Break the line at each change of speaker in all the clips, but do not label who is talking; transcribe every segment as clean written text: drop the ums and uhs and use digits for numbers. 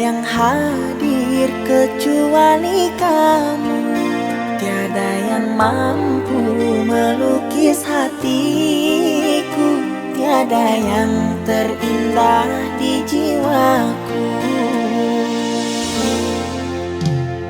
yang hadir kecuali kamu. Tiada yang mampu melukis hatiku, tiada yang terindah di jiwaku.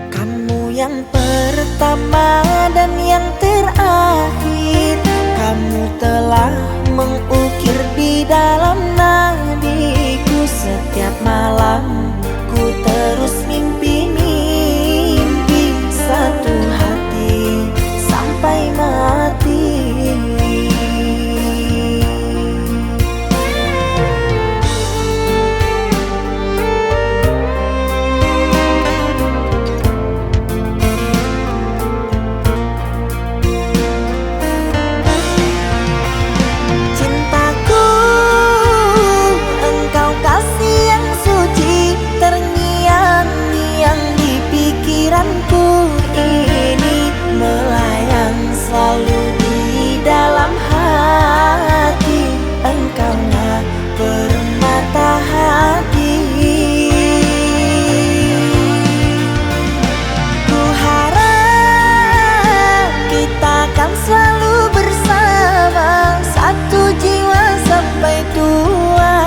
Kamu yang pertama dan yang terakhir, kamu telah mengukir di dalam nadiku. Setiap malam ku terus mimpi-mimpi satu hati sampai mati. Pikiranku ini melayang selalu di dalam hati. Engkaulah permata hati. Ku harap kita akan selalu bersama, satu jiwa sampai tua.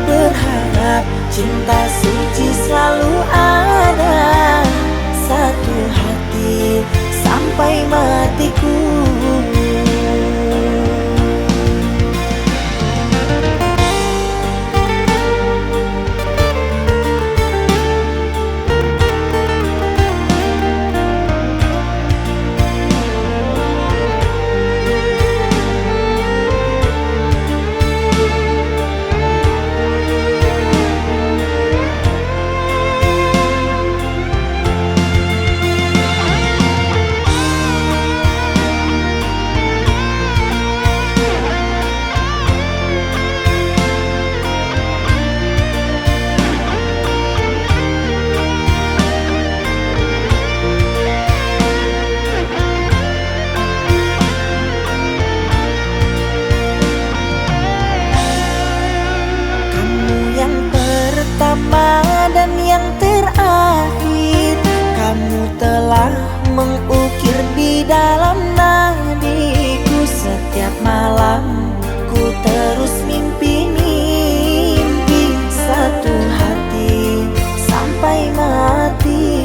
Berharap cinta suci selalu ada, satu hati sampai matiku. Dan yang terakhir, kamu telah mengukir di dalam nadiku. Setiap malam ku terus mimpi-mimpi satu hati sampai mati.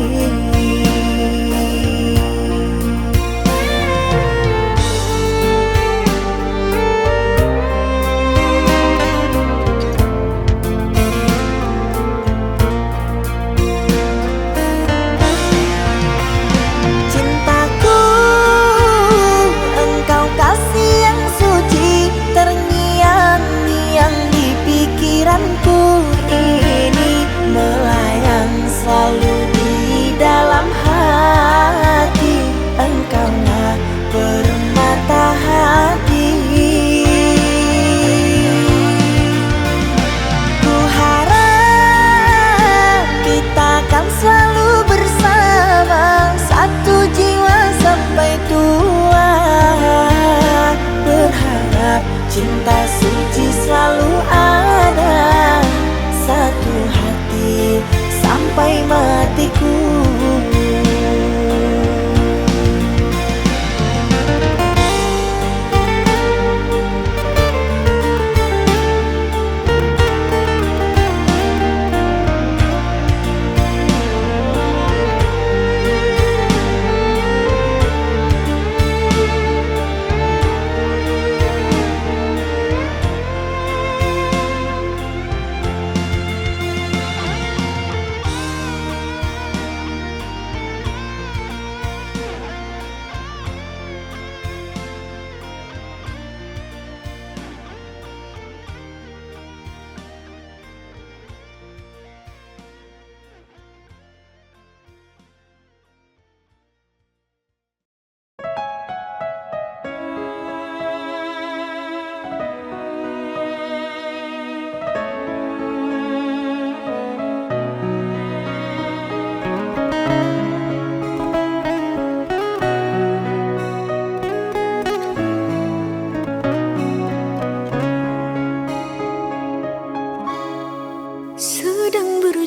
Pikiranku ini melayang selalu di dalam hati. Engkaulah permata hati. Ku harap kita akan selalu bersama, satu jiwa sampai tua. Berharap cinta suci selalu ada, satu hati sampai matiku.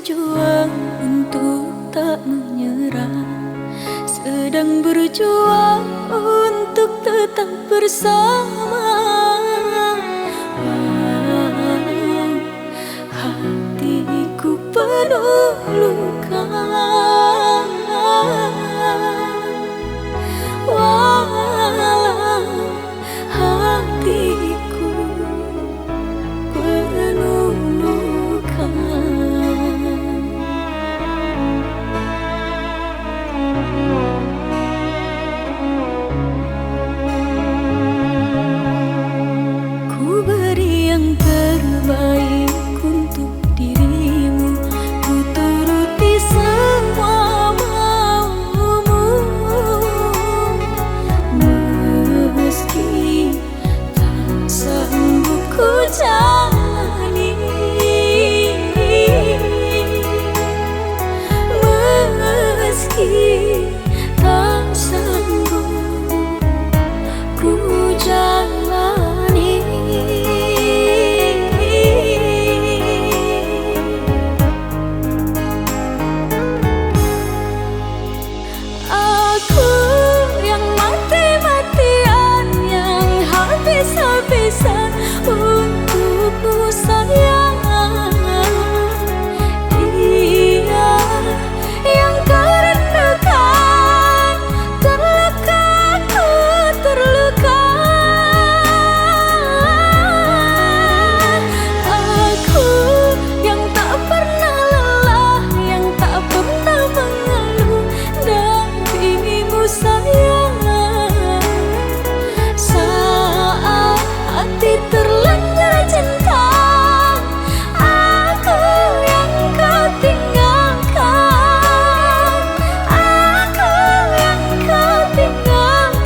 berjuang untuk tak menyerah, sedang berjuang untuk tetap bersama. Walau hatiku penuh luka, walau hatiku penuh luka. Ku beri yang terbaik untuk dirimu, ku turuti semua maumu, meski tak sanggup ku jalani, meski tak sanggup ku jalani. Aku yang mati-matian, yang habis-habisan untukmu sayang. Dia yang kau rindukan, terluka aku terluka. Aku yang tak pernah lelah, yang tak pernah mengeluh, dampingimu sayang. Saat hati terlanjur cinta, aku yang kau tinggalkan, aku yang kau tinggalkan.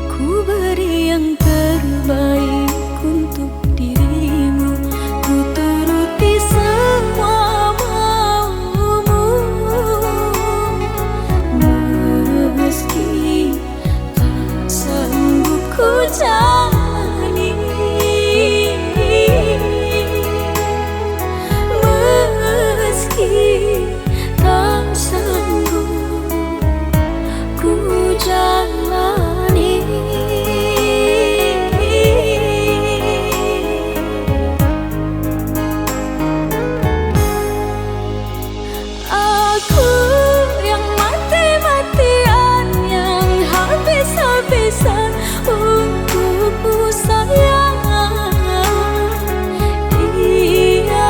Ku beri yang terbaik untuk dirimu, ku turuti semua maumu, meski tak sanggup ku jalani, meski tak sanggup ku jalani. Aku yang mati-matian, yang habis-habisan untukmu sayang. Dia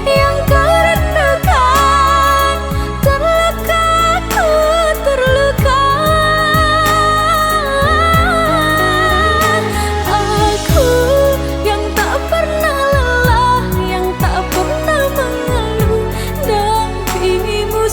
yang kau rindukan, terluka aku terluka. Aku yang tak pernah lelah, yang tak pernah mengeluh, dampingimu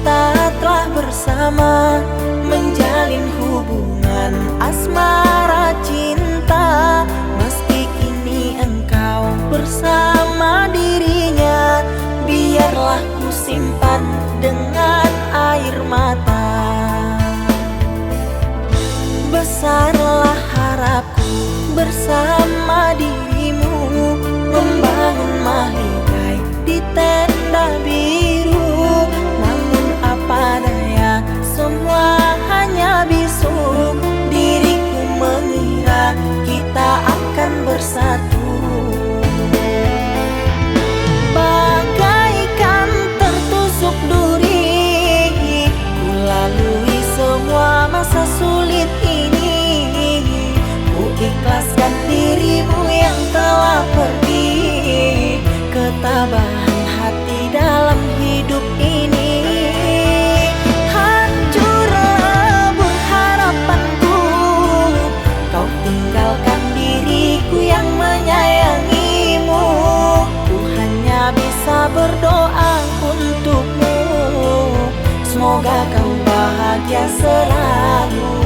kita telah bersama menjalin hubungan asmara cinta. Meski kini engkau bersama dirinya, biarlah ku simpan dengan air mata. Besarlah harapku bersama dirimu, membangun mahligai di tenda biru. Namun apa daya, semua hanya bisu. Diriku mengira kita akan bersatu, bagaikan tertusuk duri. Ku lalui semua masa sulit ini, ku ikhlaskan dirimu yang telah pergi. Ketabahan hati dalam hidup ini, hancur lebur harapanku. Kau tinggalkan diriku yang menyayangimu. Ku hanya bisa berdoa untukmu, semoga kau bahagia selalu.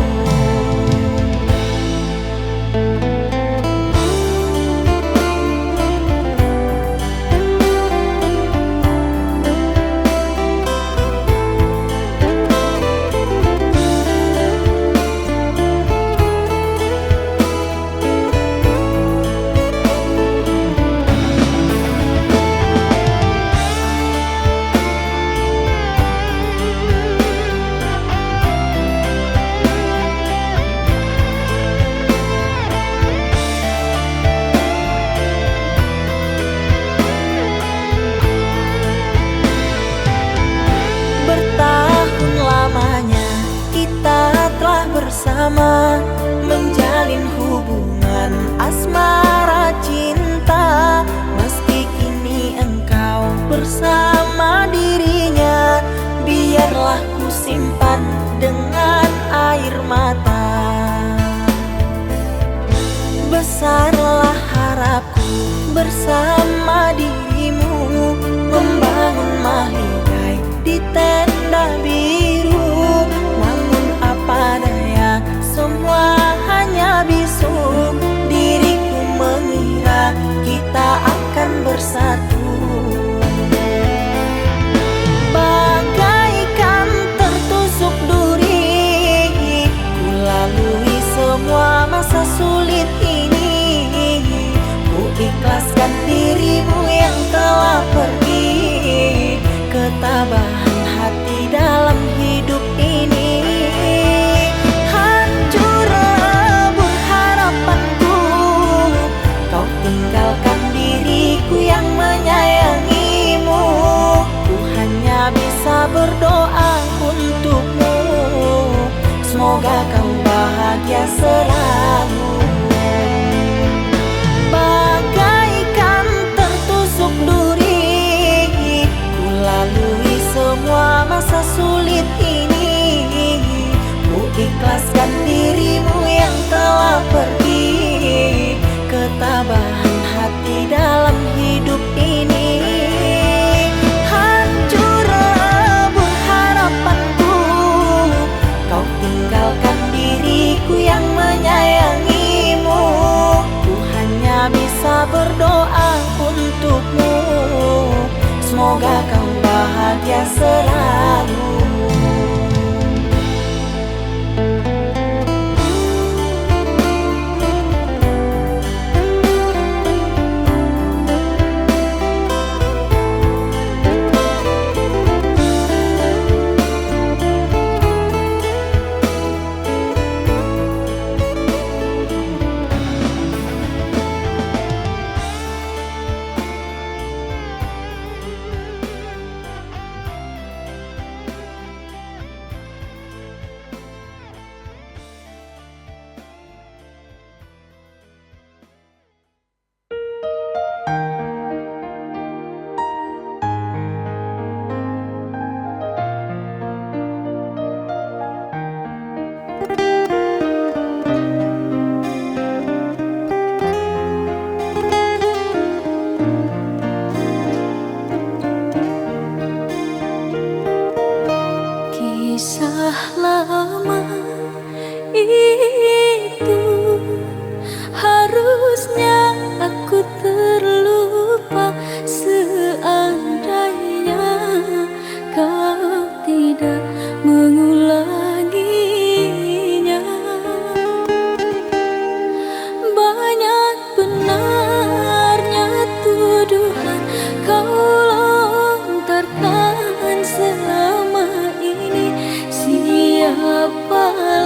Bersama menjalin hubungan asmara cinta. Meski kini engkau bersama dirinya, biarlah ku simpan dengan air mata. Besarlah harapku bersama dirimu, membangun mahligai di tenda biru. Namun apa daya, semua hanya bisu. Diriku mengira kita akan bersatu, bagaikan tertusuk duri. Ku lalui semua masa sulit ini, ku ikhlaskan dirimu yang telah pergi. Ketabahan hati dalam hidup ini, hancur lebur harapanku. Kau tinggalkan diriku yang menyayangimu. Ku hanya bisa berdoa untukmu, semoga kau bahagia selalu. Bagaikan tertusuk duri, ku lalui semua masa sulit ini. Ku ikhlaskan dirimu yang telah pergi. Ketabahan hati dalam hidup ini, hancur lebur harapanku. Kau tinggalkan diriku yang menyayangimu. Ku hanya bisa berdoa untukmu, semoga kau bahagia selalu.
itu. Harusnya aku terlupa seandainya kau tidak mengulanginya. Banyak benarnya tuduhan kau lontarkan selama ini. Siapalah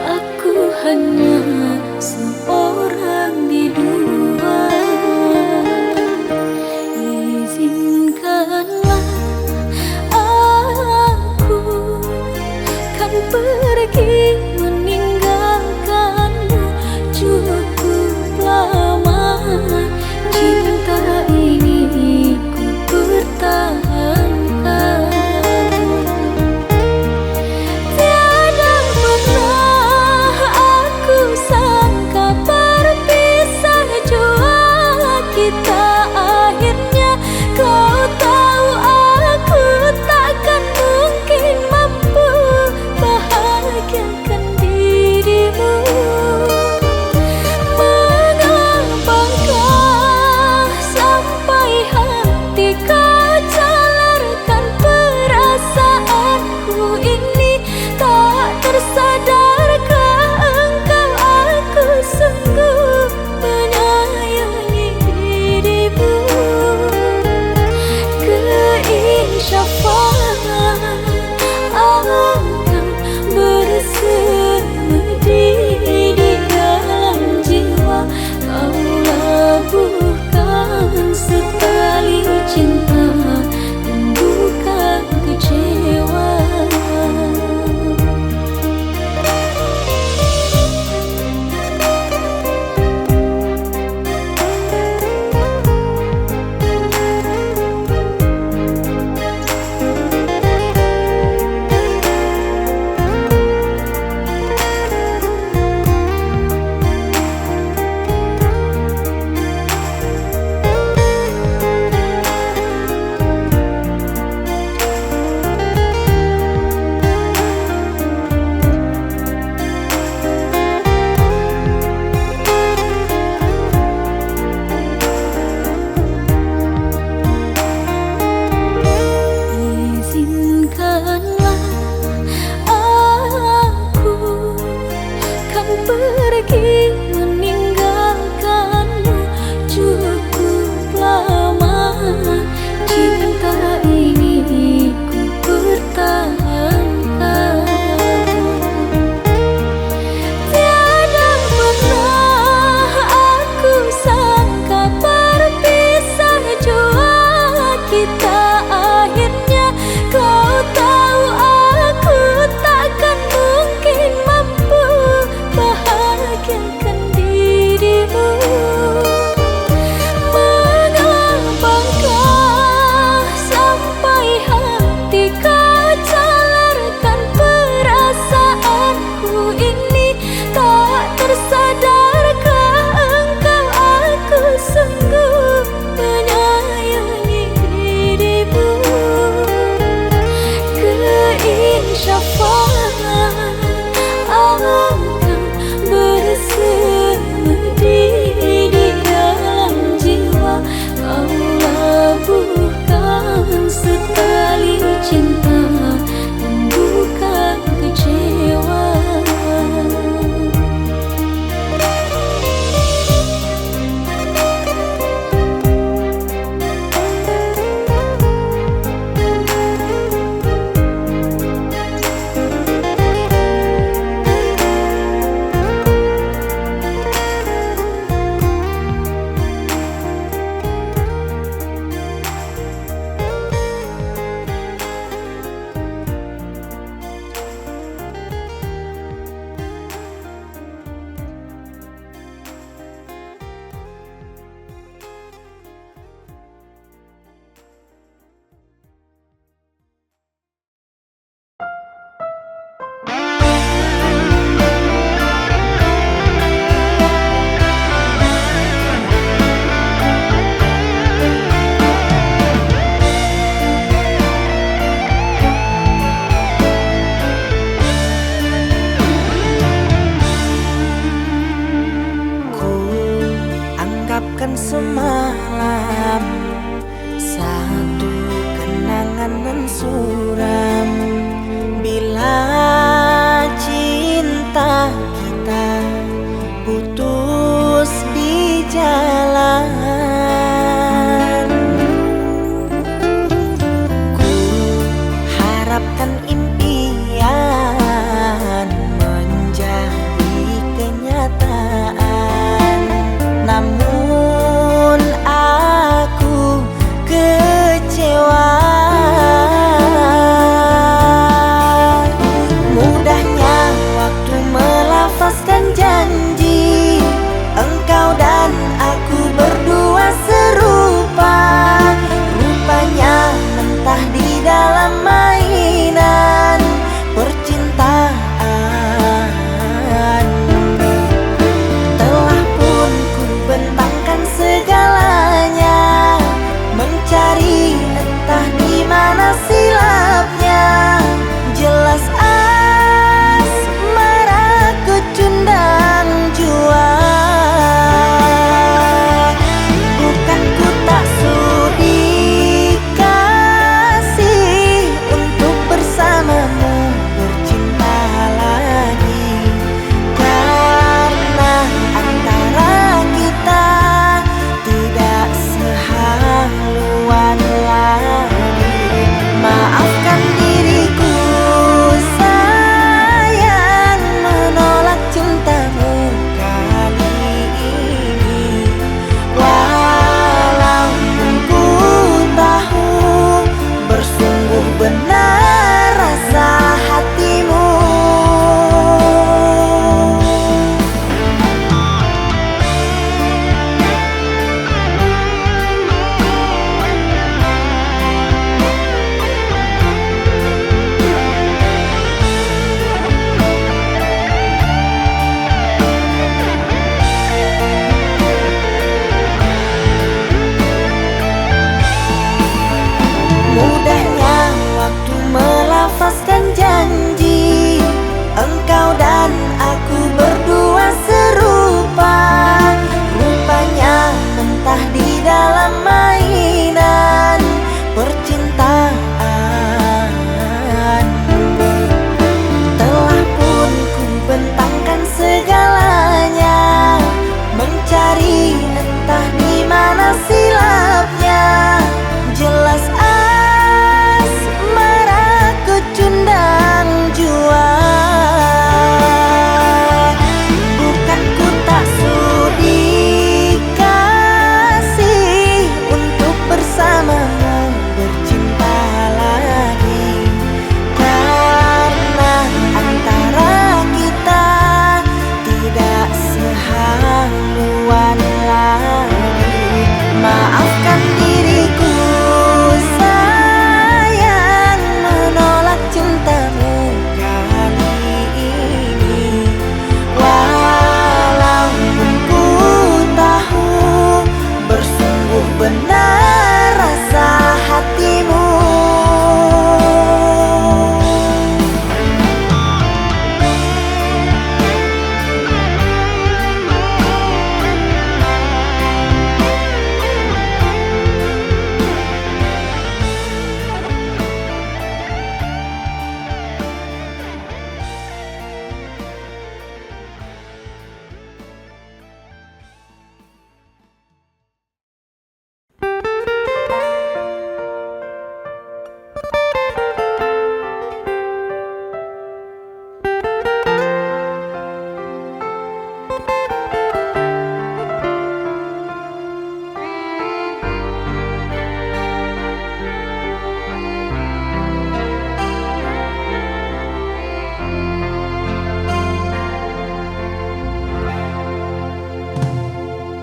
aku, hanya seorang biduan. Izinkanlah aku kan pergi meninggalkanmu. Cukup lama cinta ini ku pertahankan. Tiada pernah aku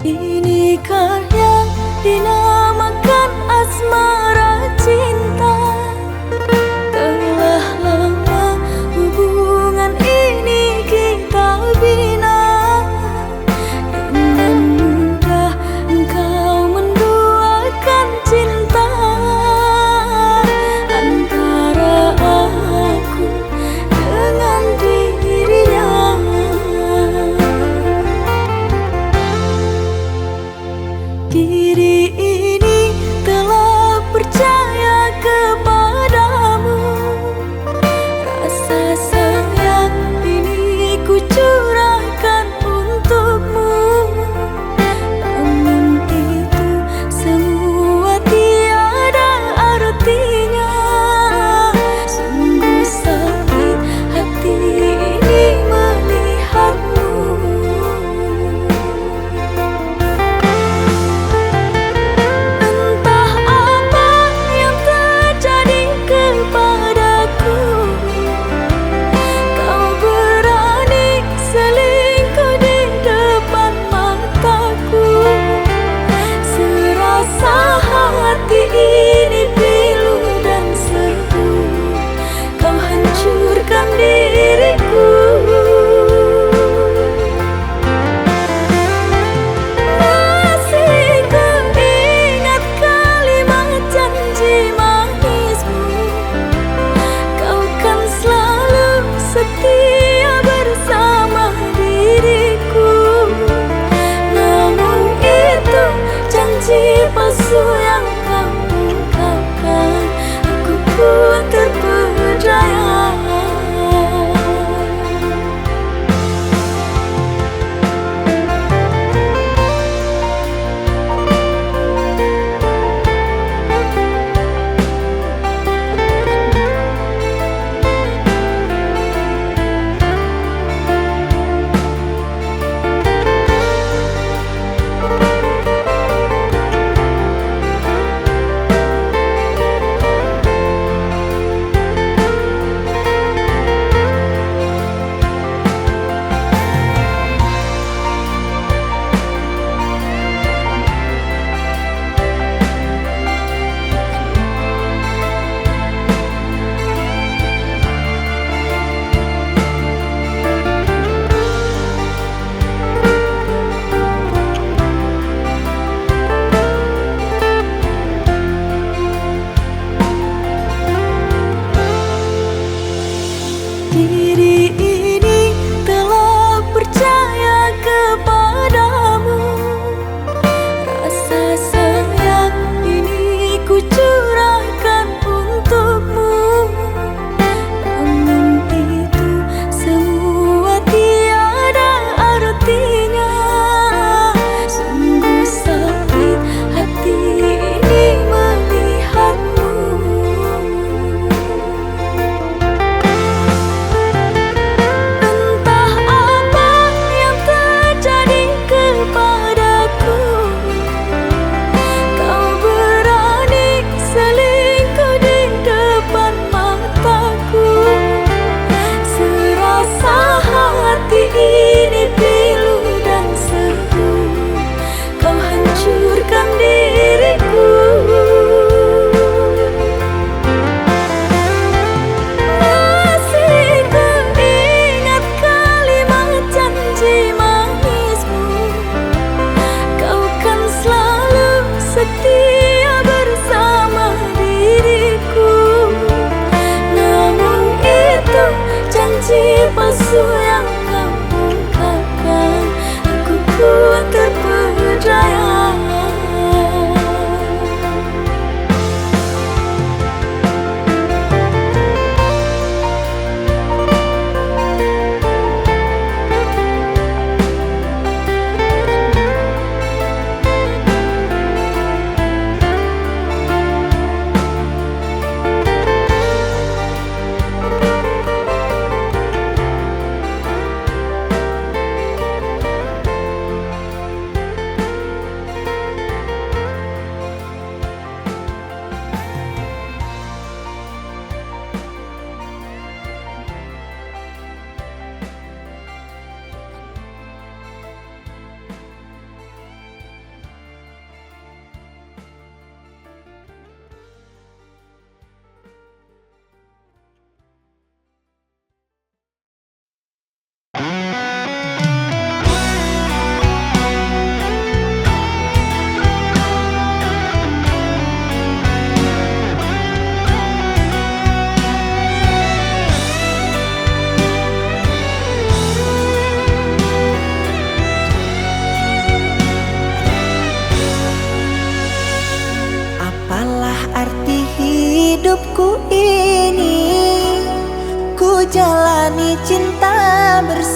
Inikah yang dinamakan asmara cinta? Telah lama hubungan ini kita bina. Dengan mudah engkau menduakan cinta antara aku dengan dirinya. Diri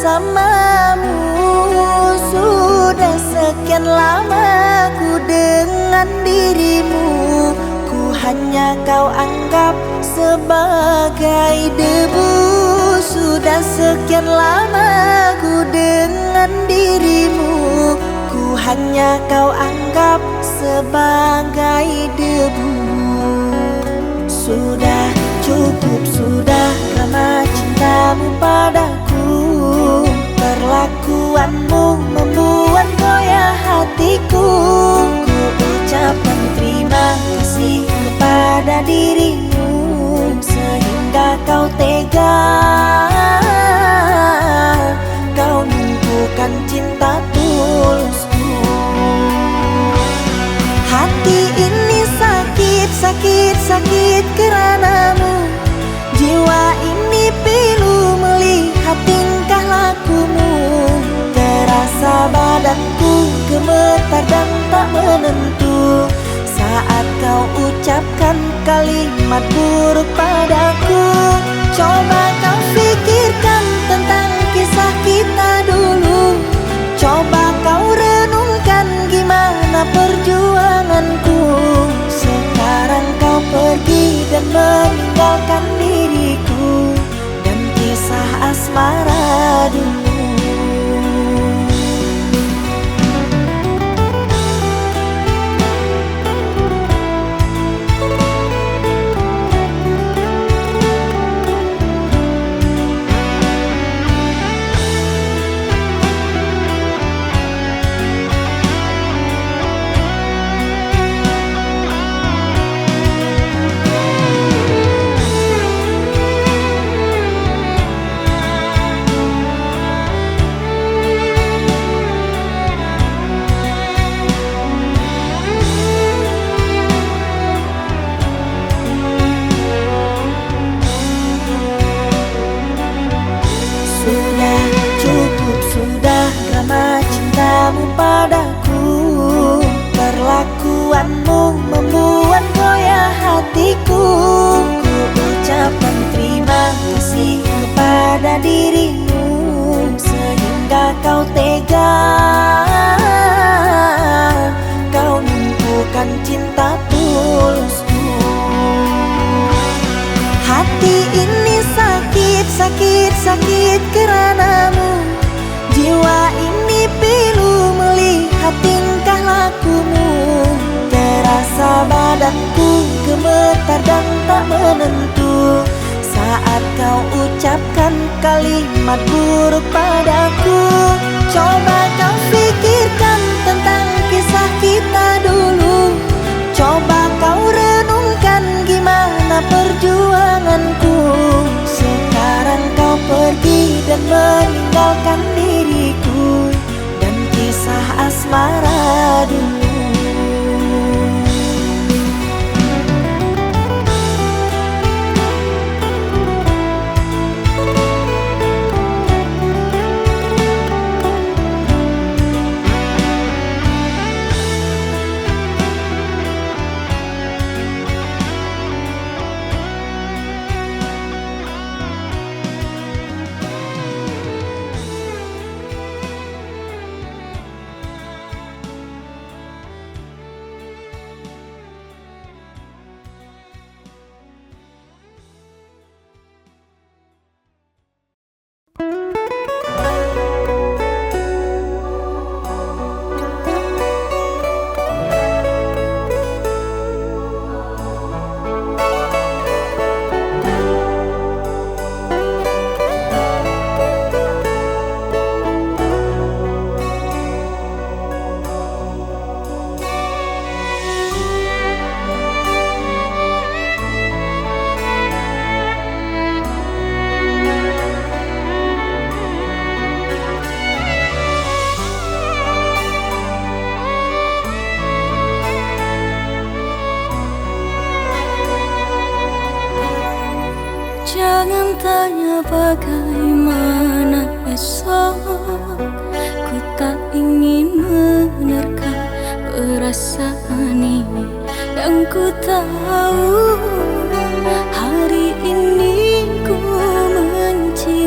bersamamu. Sudah sekian lama ku dengan dirimu, ku hanya kau anggap sebagai debu. Sudah sekian lama ku dengan dirimu, ku hanya kau anggap sebagai debu. Sudah cukup, sudah lama cintamu padaku. Perlakuanmu membuat goyah hatiku. Ku ucapkan terima kasih kepada dirimu, sehingga kau tega, kau lumpuhkan cinta tulusku. Hati ini sakit, sakit, sakit karanamu. Jiwa ini pilu melihat tingkah lakumu. Terasa badanku gemetar dan tak menentu saat kau ucapkan kalimat buruk padaku. Coba kau pikirkan tentang kisah kita dulu. Coba kau renungkan gimana perjuanganku. Sekarang kau pergi dan meninggalkan diriku dan kisah asmara dulu. Cintamu padaku, perlakuanmu membuat goyah hatiku. Ku ucapkan terima kasih kepada dirimu, sehingga kau tega, kau lumpuhkan cinta tulusku. Hati ini sakit, sakit, sakit karanamu. Jiwa ini pilu melihat tingkah lakumu. Terasa badanku gemetar dan tak menentu saat kau ucapkan kalimat buruk padaku. Coba kau pikirkan tentang kisah kita dulu. Coba kau renungkan gimana perjuanganku. Sekarang kau pergi dan meninggalkan diriku dan kisah asmara dulu.
Jangan tanya bagaimana esok. Ku tak ingin menerka perasaan ini. Yang ku tahu hari ini ku mencintaimu.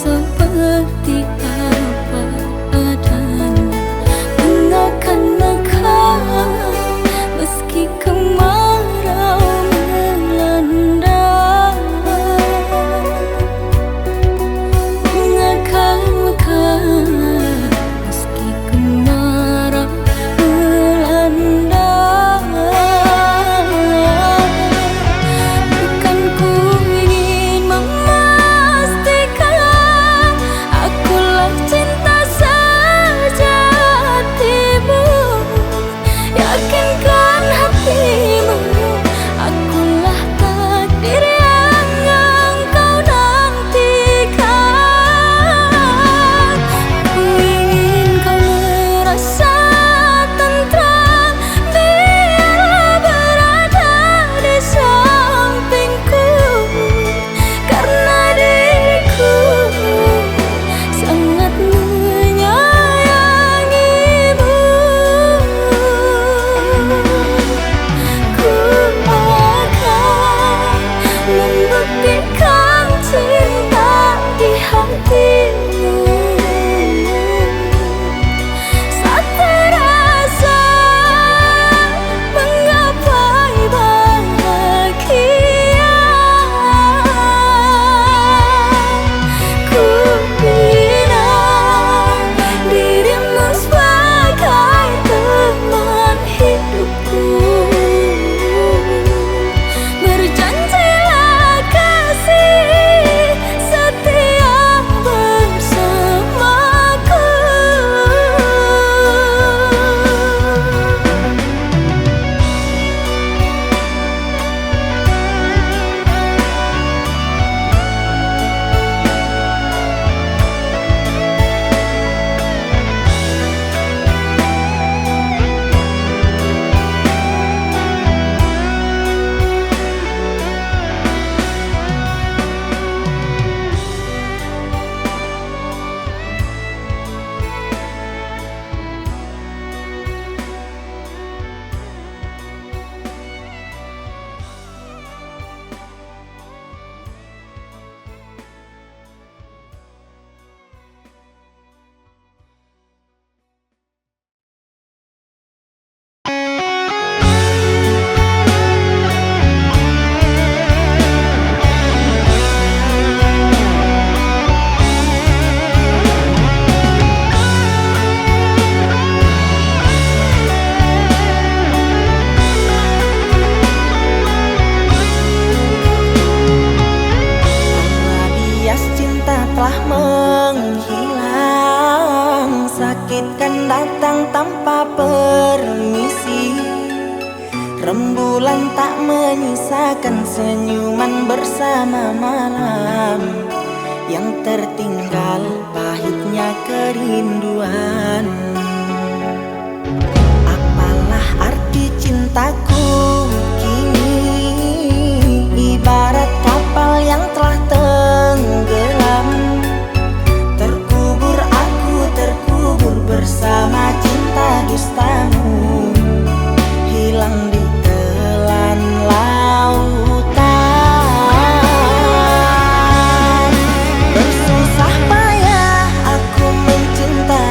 seperti apa adanya, mengakan mekar meski kemarau melanda, mengakan mekar meski kemarau melanda. Bukan ku ingin memastikan akulah cinta sejatimu, yakinkan hatimu akulah takdir yang engkau nantikan. Ku ingin kau merasa tentram bila berada di sampingku, karena diriku sangat menyayangimu. Ku akan membuktikan cinta di hatimu saat terasa menggapai bahagia. Ku bina dirimu sebagai teman hidupku. Berjanjilah kasih setia bersamaku.
Bias cinta telah menghilang, sakit kan datang tanpa permisi. Rembulan tak menyisakan senyuman bersama malam yang tertinggal, pahitnya kerinduan. Apalah arti cintaku kini, ibarat kapal yang telah tenggelam. Terkubur aku, terkubur bersama cinta dustamu, hilang di telan lautan. Bersusah payah aku mencinta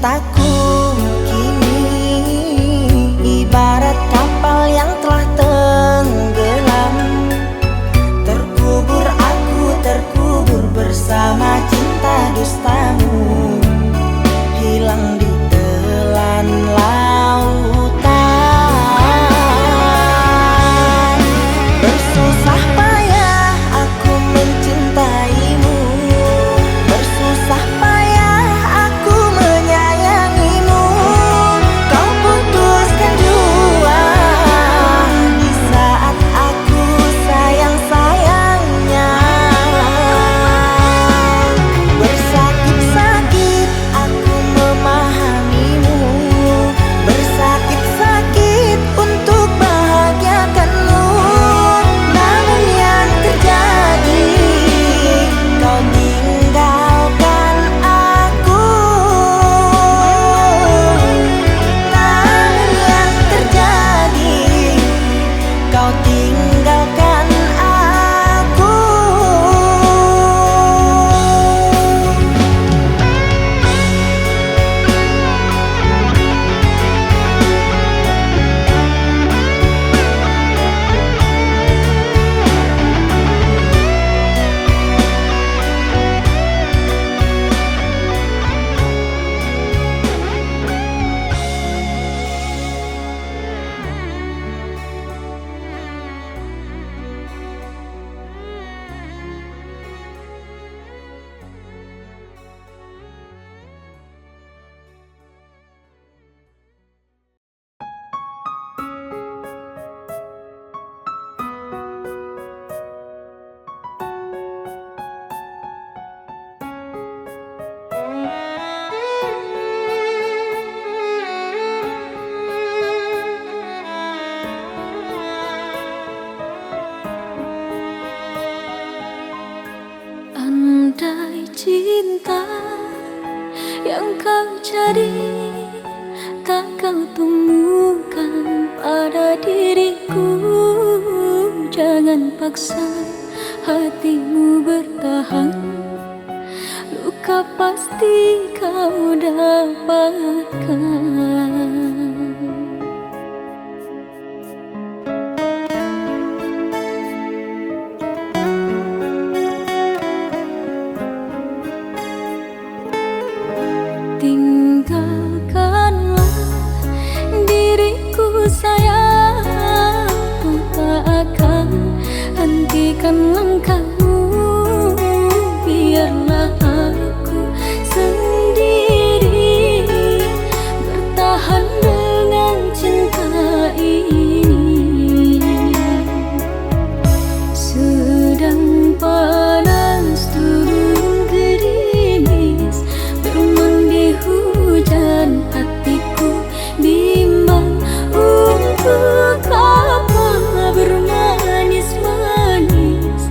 cintaku kini ibarat kapal yang telah tenggelam. Terkubur aku, terkubur bersama cinta dustamu, hilang di telan lautan. Bersusah payah aku mencintaimu, bersusah payah aku menyayangimu. Kau putuskan jua di saat aku sayang-sayangnya. Bersakit-sakit aku memahamimu, bersakit-sakit untuk bahagiakanmu. Namun yang terjadi, kau tinggalkan aku. Namun yang terjadi, kau tinggalkan aku.
Andai cinta yang kau cari tak kau temukan pada diriku, jangan paksa hatimu bertahan. Luka pasti kau dapatkan. Tinggalkanlah diriku sayang, ku tak akan hentikan langkahmu. Biarlah aku sendiri bertahan dengan cinta ini. Sedang panas turun gerimis, bermandi hujan, hatiku bimbang untuk apa bermanis-manis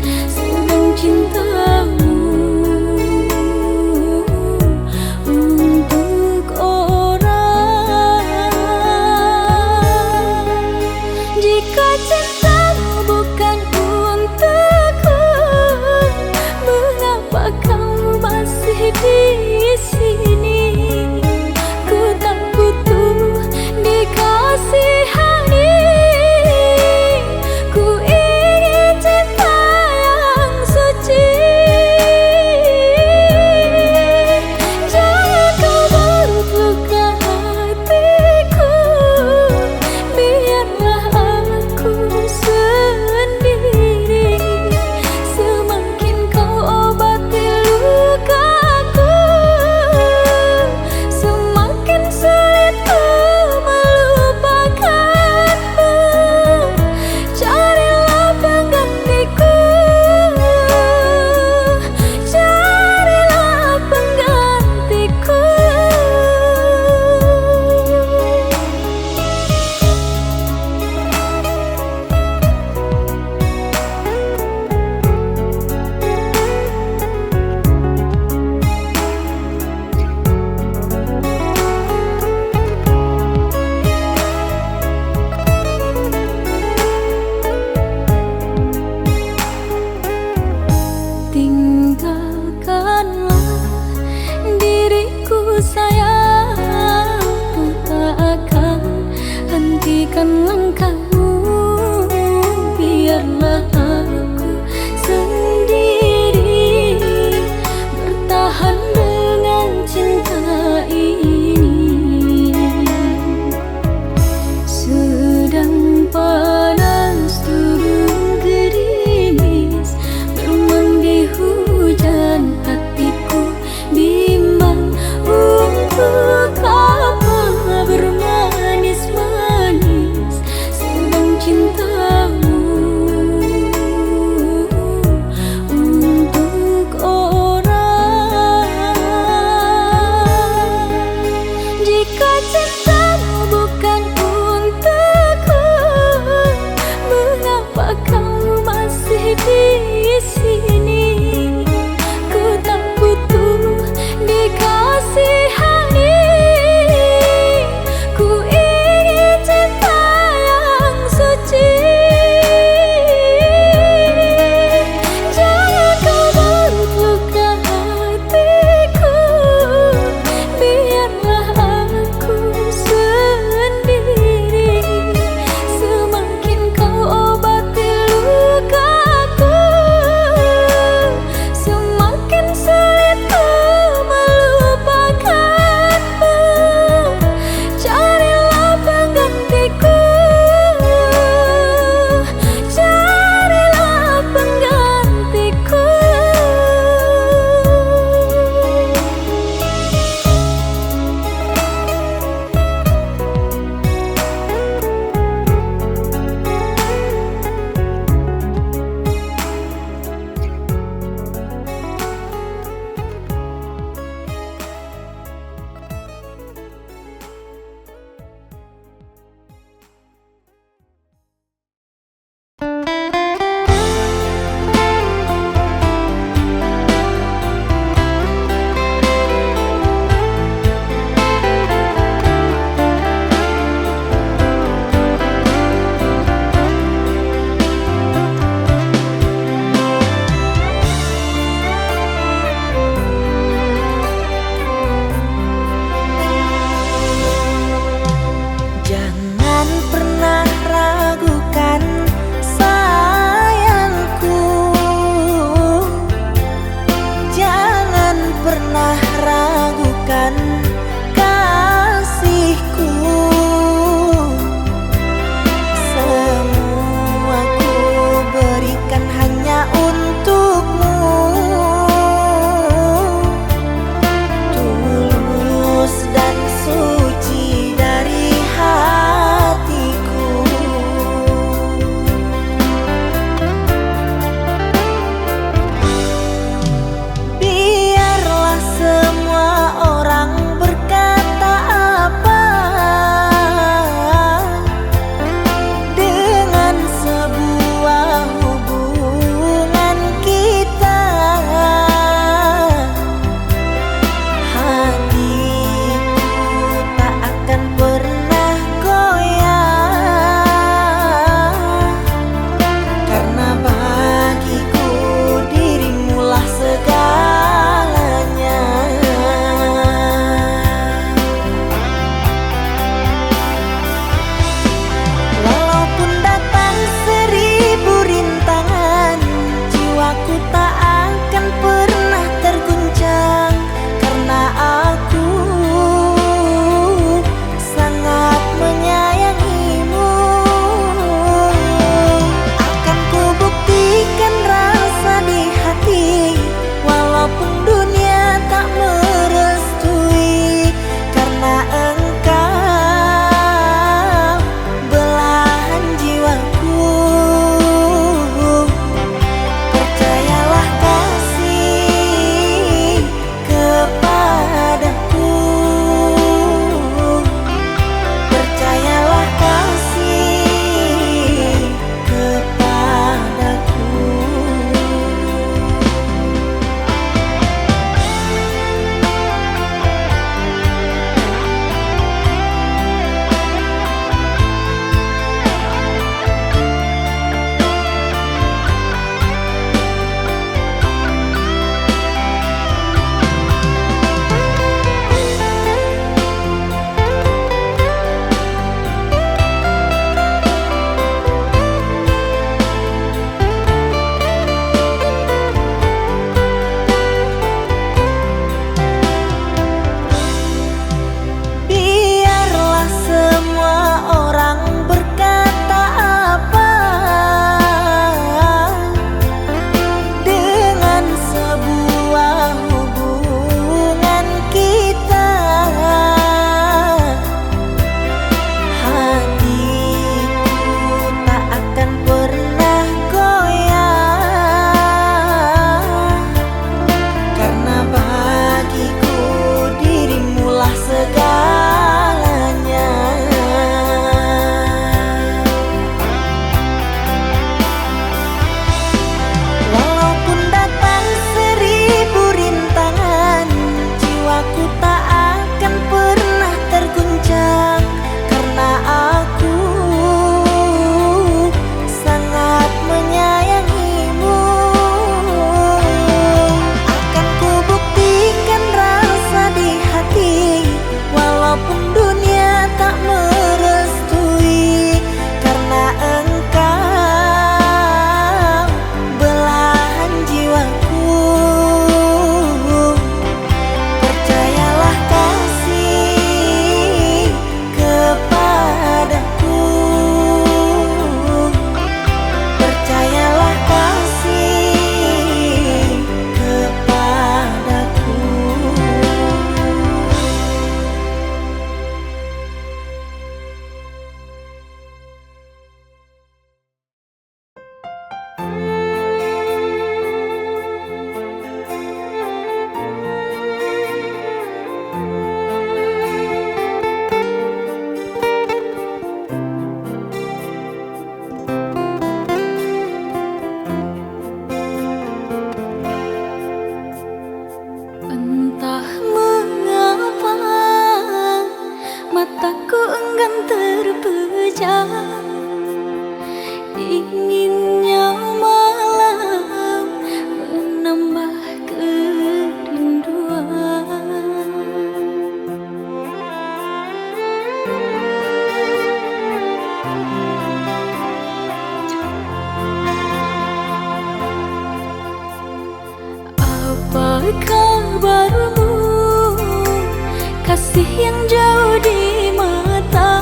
kasih yang jauh di mata.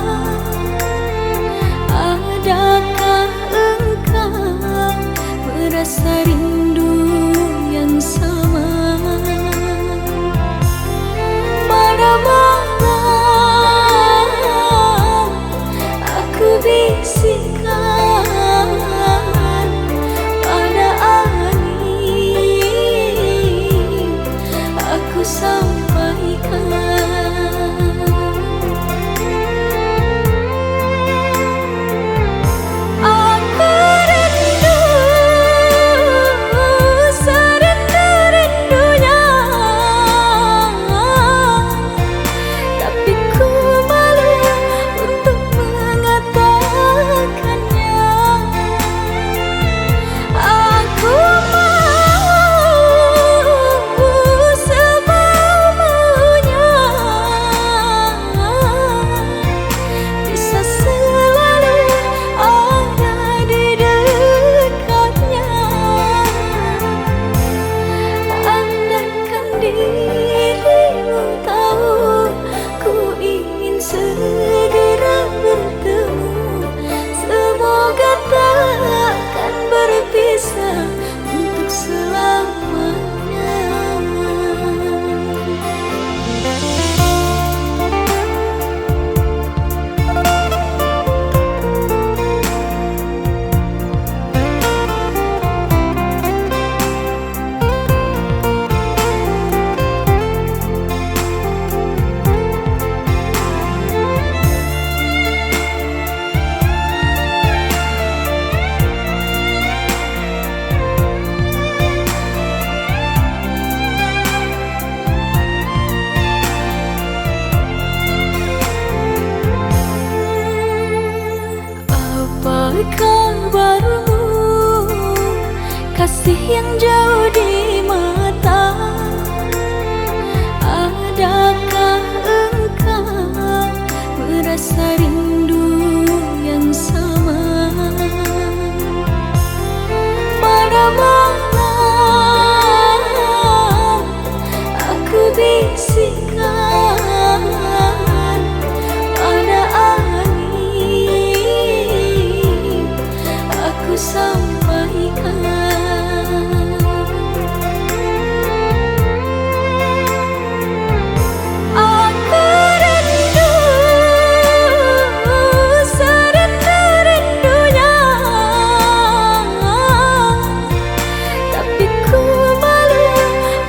Adakah engkau merasa rindu yang sama? Pada malam aku bisikkan, pada angin aku sampaikan. Kabarmu, kasih yang jauh di mata. Adakah engkau merasa rindu yang sama? Pada malam aku bisikkan, pada aku sampaikan. Aku rindu serindu-rindunya, tapi ku malu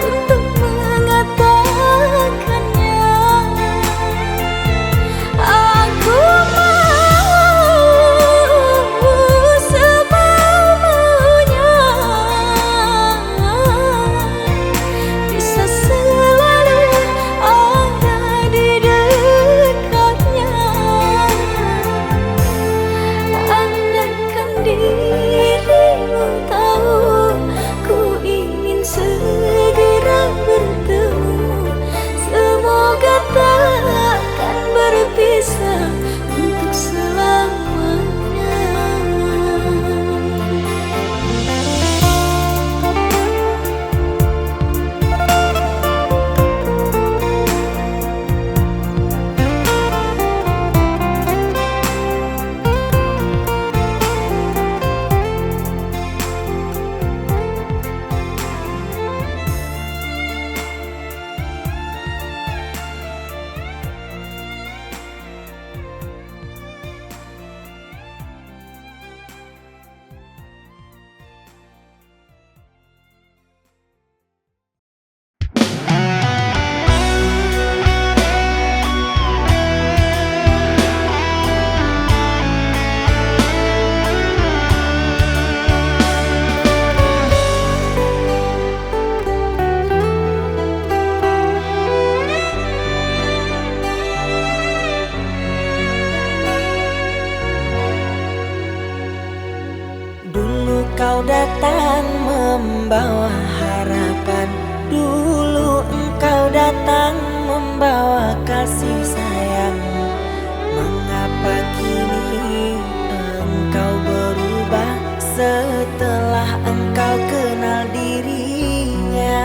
untuk mengatakannya. Aku untuk selamanya.
Kau datang membawa harapan, dulu engkau datang membawa kasih sayang. Mengapa kini engkau berubah setelah engkau kenal dirinya?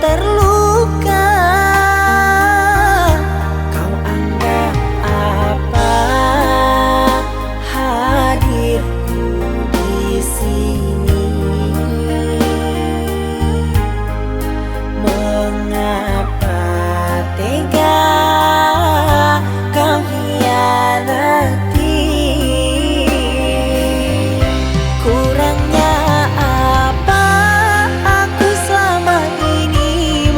terluka. Kau anggap apa hadirku di sini? Mengapa tega kau hianati? Kurangnya apa aku selama ini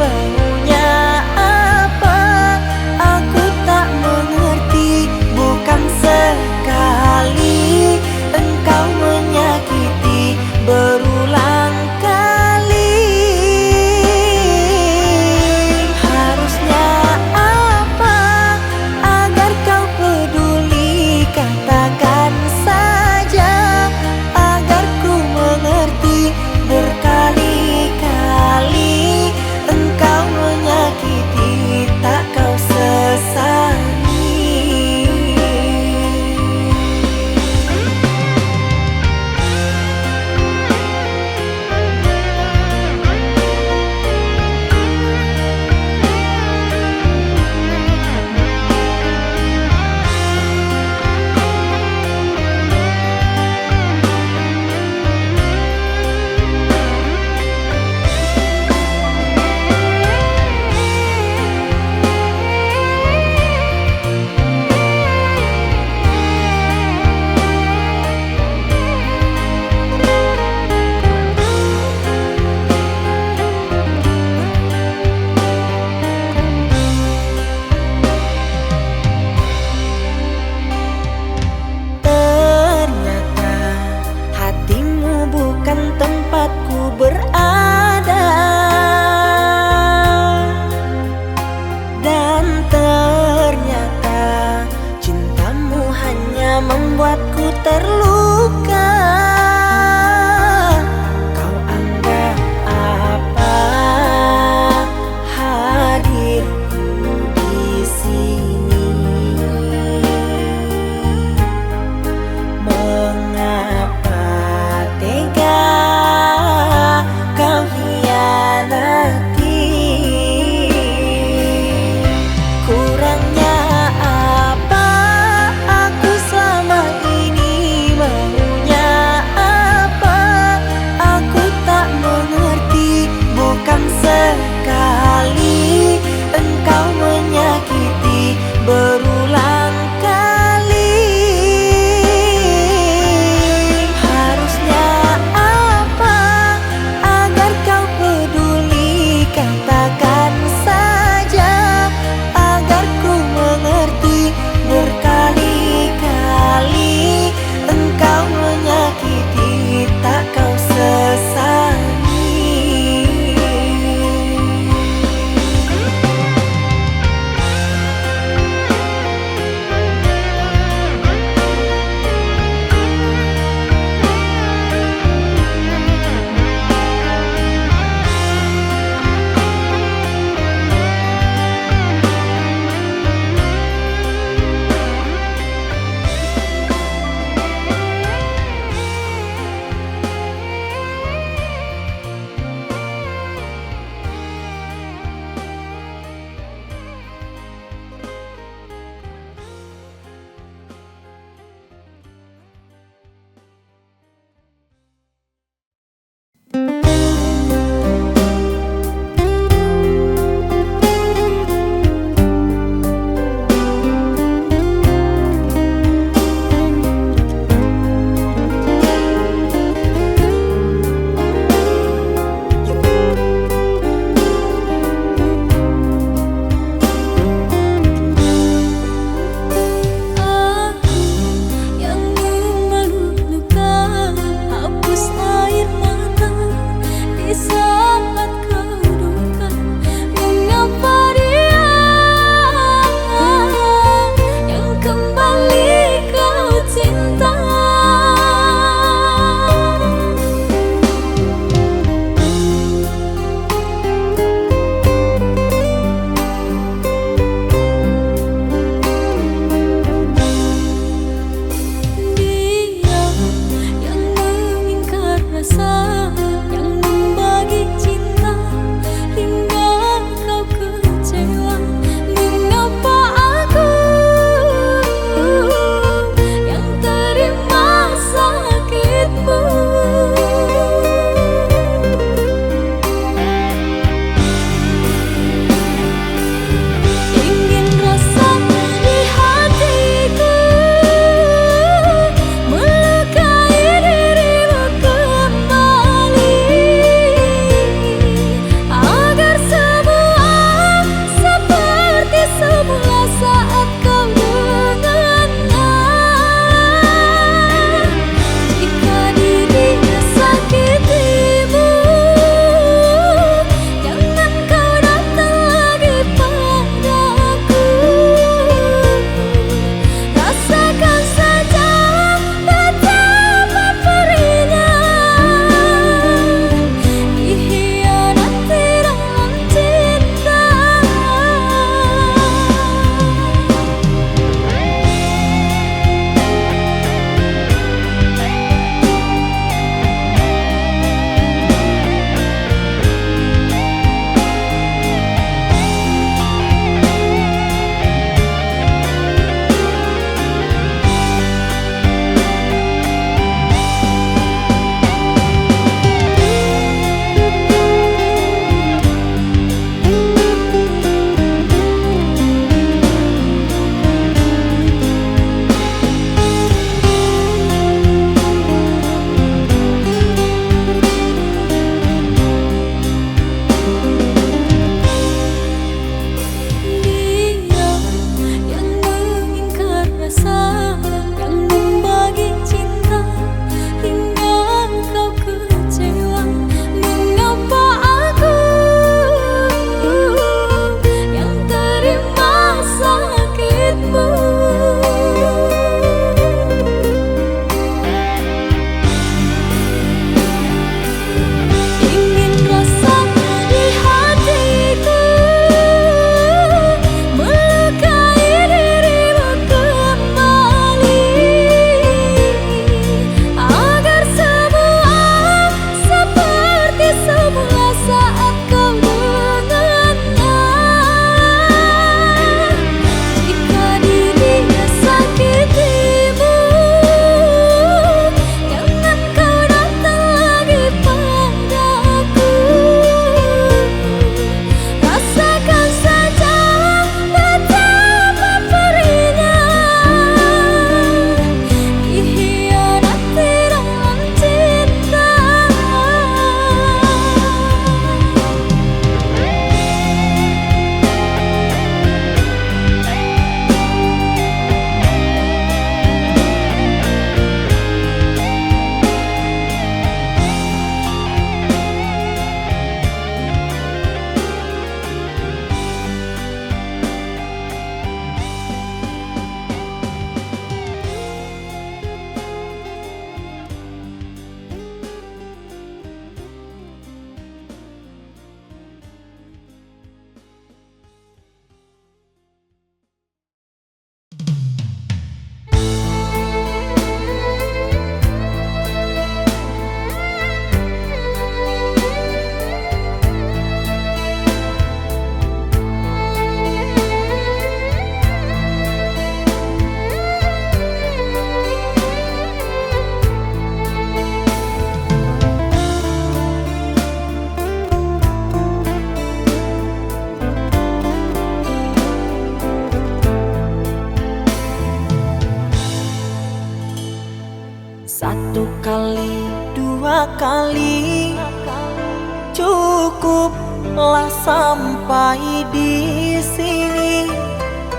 sampai di sini.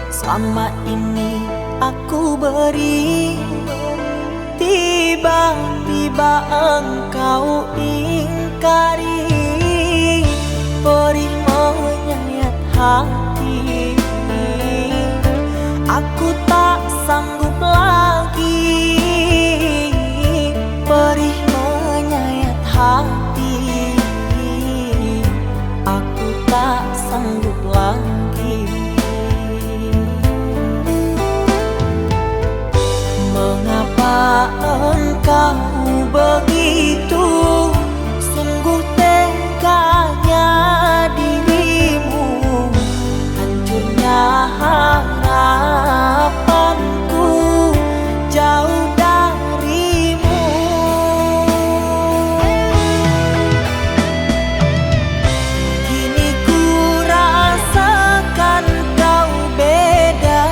Selama ini aku beri, tiba-tiba engkau ingkari. Perih menyayat hati, aku tak sanggup lagi. Perih menyayat hati, aku tak sanggup lagi. Mengapa engkau begitu? Sungguh teganya dirimu, hancurnya harapanku jauh darimu. Kini ku rasakan kau beda.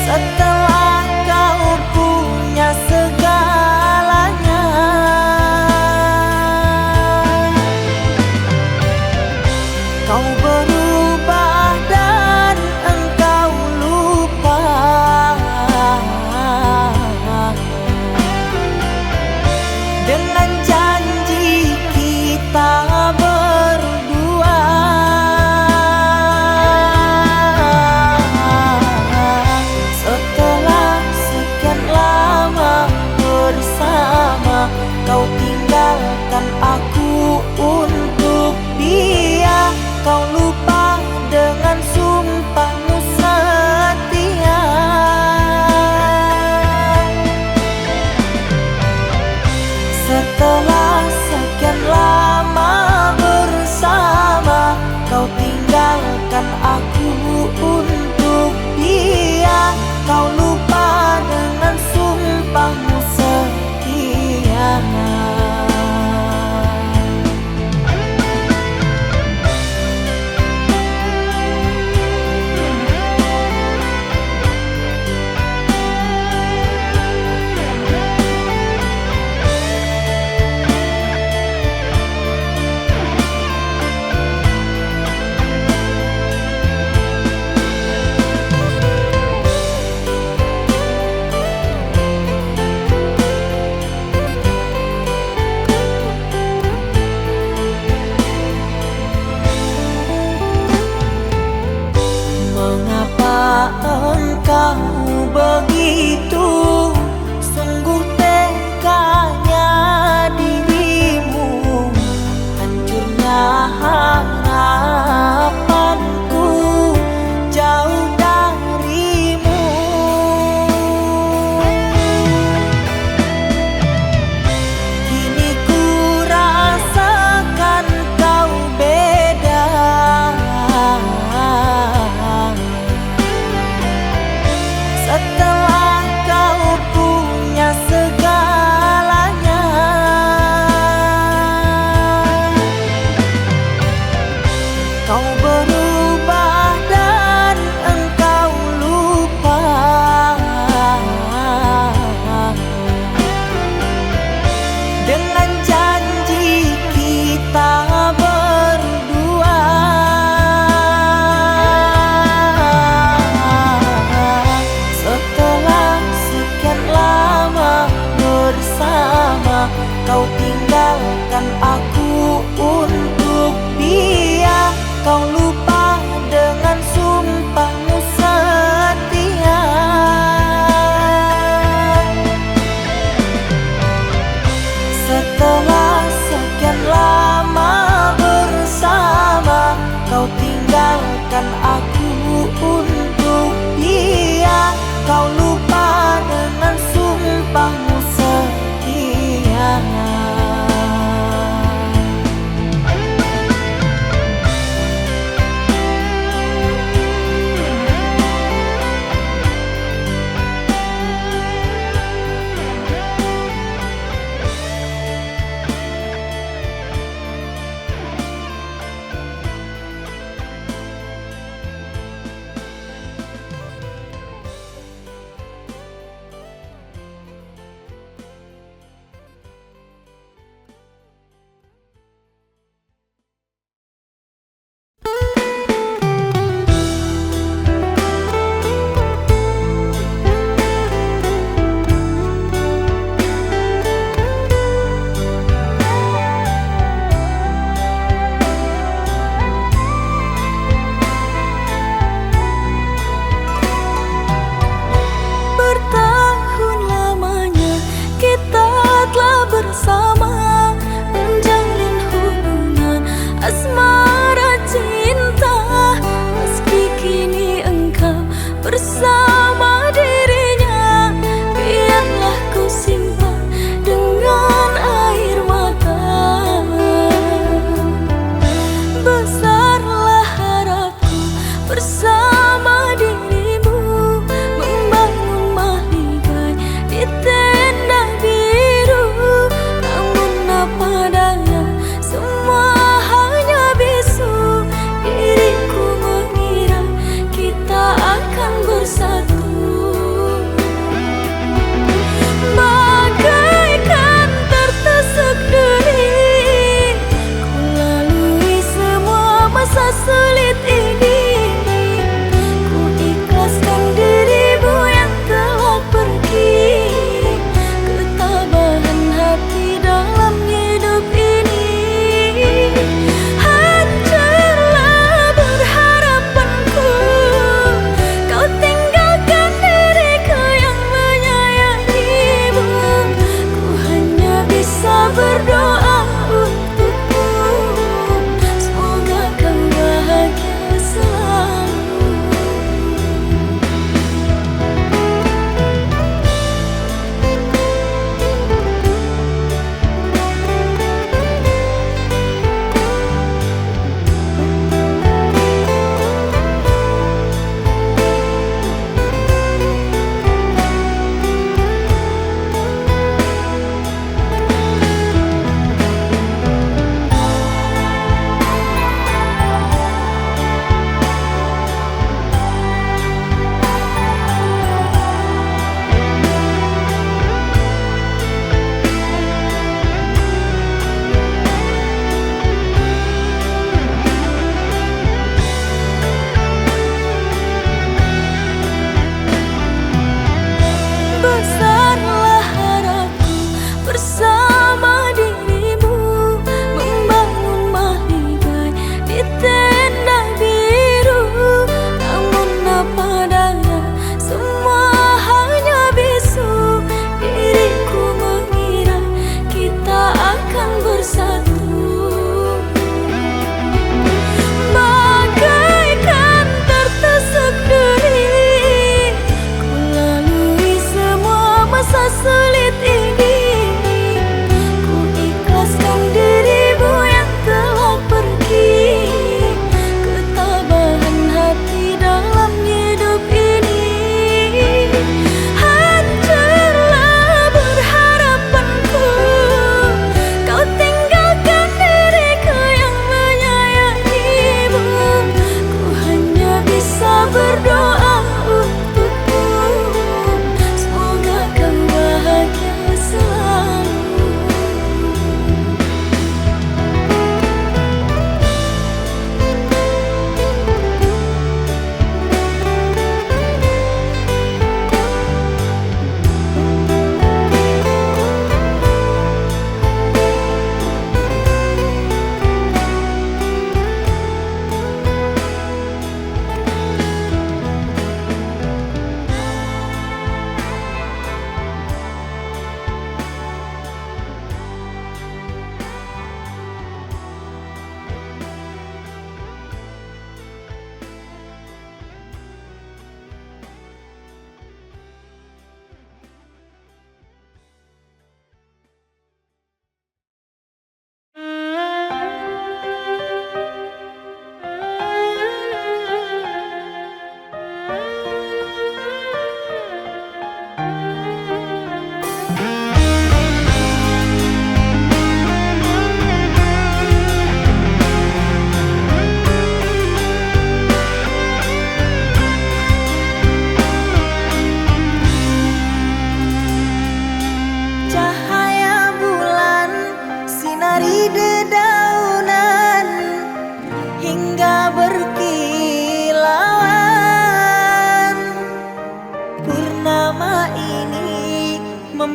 Setelah kau punya segalanya, kau berubah dan engkau lupa dengan janji kita berdua. Setelah sekian lama bersama, kau tinggalkan aku untuk dia. Kau lupa dengan sumpahmu setia. Setelah sekian lama bersama, kau tinggalkan aku untuk dia. Kau lupa dengan sumpahmu setia. Mengapa engkau begitu? Sungguh teganya dirimu, hancurnya harapanku jauh darimu. Kini ku rasakan kau beda. Setelah kau punya segalanya, kau berubah dan engkau lupa dengan janji kita berdua. Setelah sekian lama bersama, kau tinggalkan aku untuk dia. Kau lupa dengan sumpahmu setia. Setelah sekian lama bersama, kau tinggalkan aku untuk dia. Kau lupa dengan sumpahmu setia.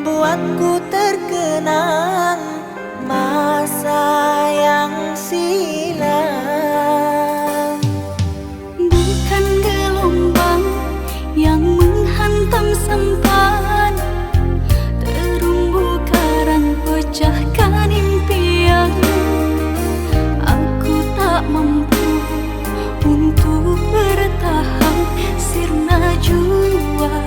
membuatku terkenang masa yang silam.
Bukan gelombang yang menghantam sampan, terumbu karang pecahkan impian. Aku tak mampu untuk bertahan, sirna jua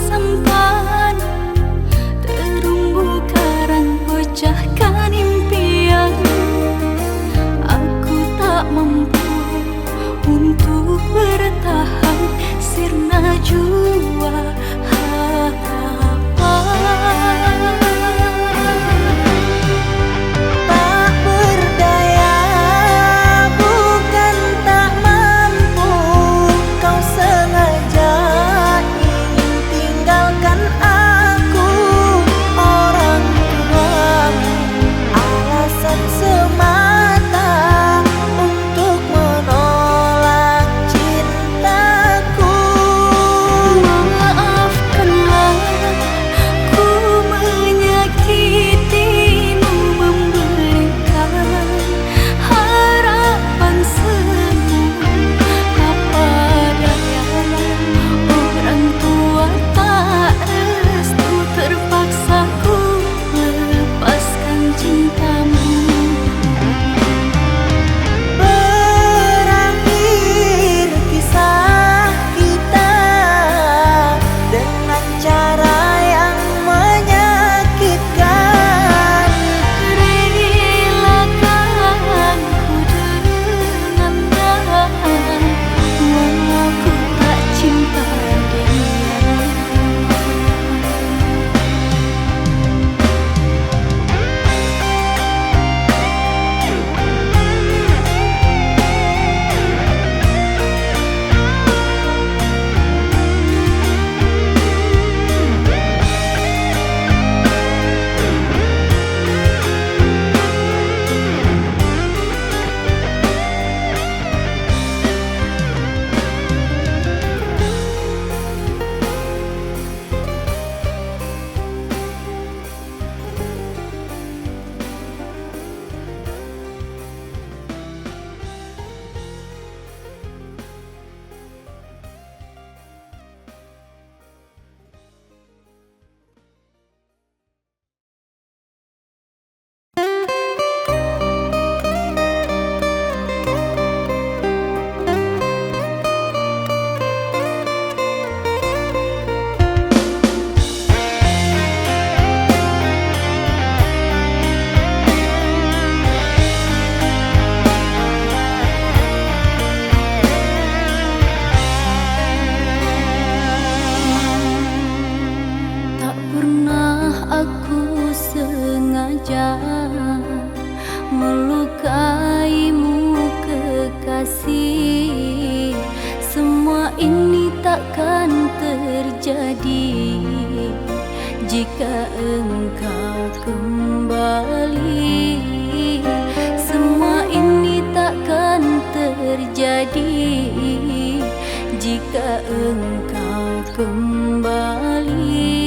sampan, terumbu karang pecahkan impian. Aku tak mampu untuk bertahan, sirna jua takkan terjadi jika engkau kembali. Semua ini takkan terjadi jika engkau kembali.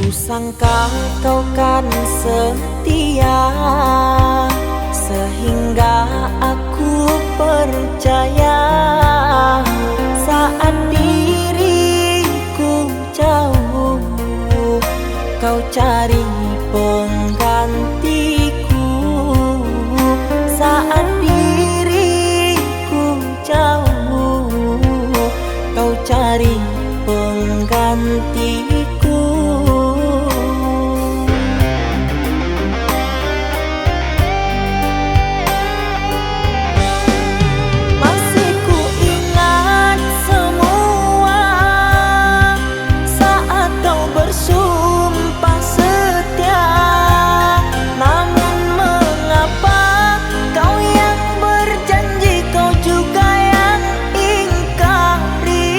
Kusangka kau kan setia, sehingga aku percaya. Saat diriku jauh, kau cari penggantiku. Saat diriku jauh, kau cari penggantiku. Masih ku ingat semua saat kau bersumpah setia. Namun mengapa kau yang berjanji, kau juga yang ingkari.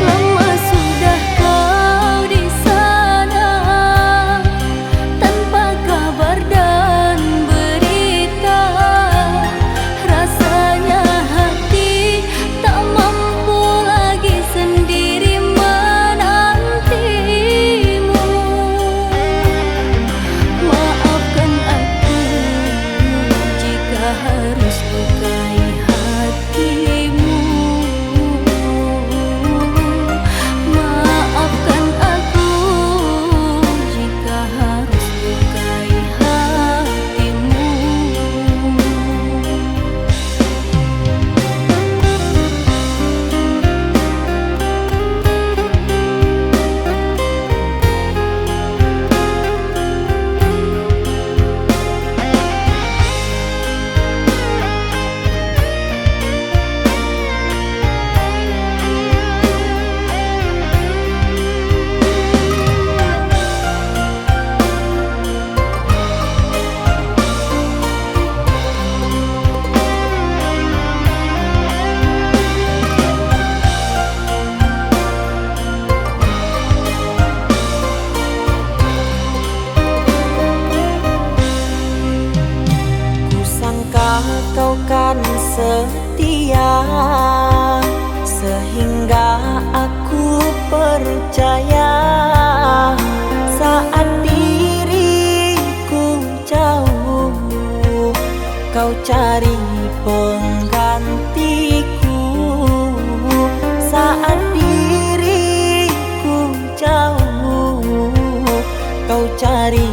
Lama sudah kau di sana tanpa kabar dan berita. Rasanya hati tak mampu lagi sendiri menantimu. Maafkan aku jika harus lukai hatimu. Maafkan aku jika harus lukai hatimu.
Kusangka kau kan setia, sehingga aku percaya. Saat diriku jauh, kau cari penggantiku. Saat diriku jauh, kau cari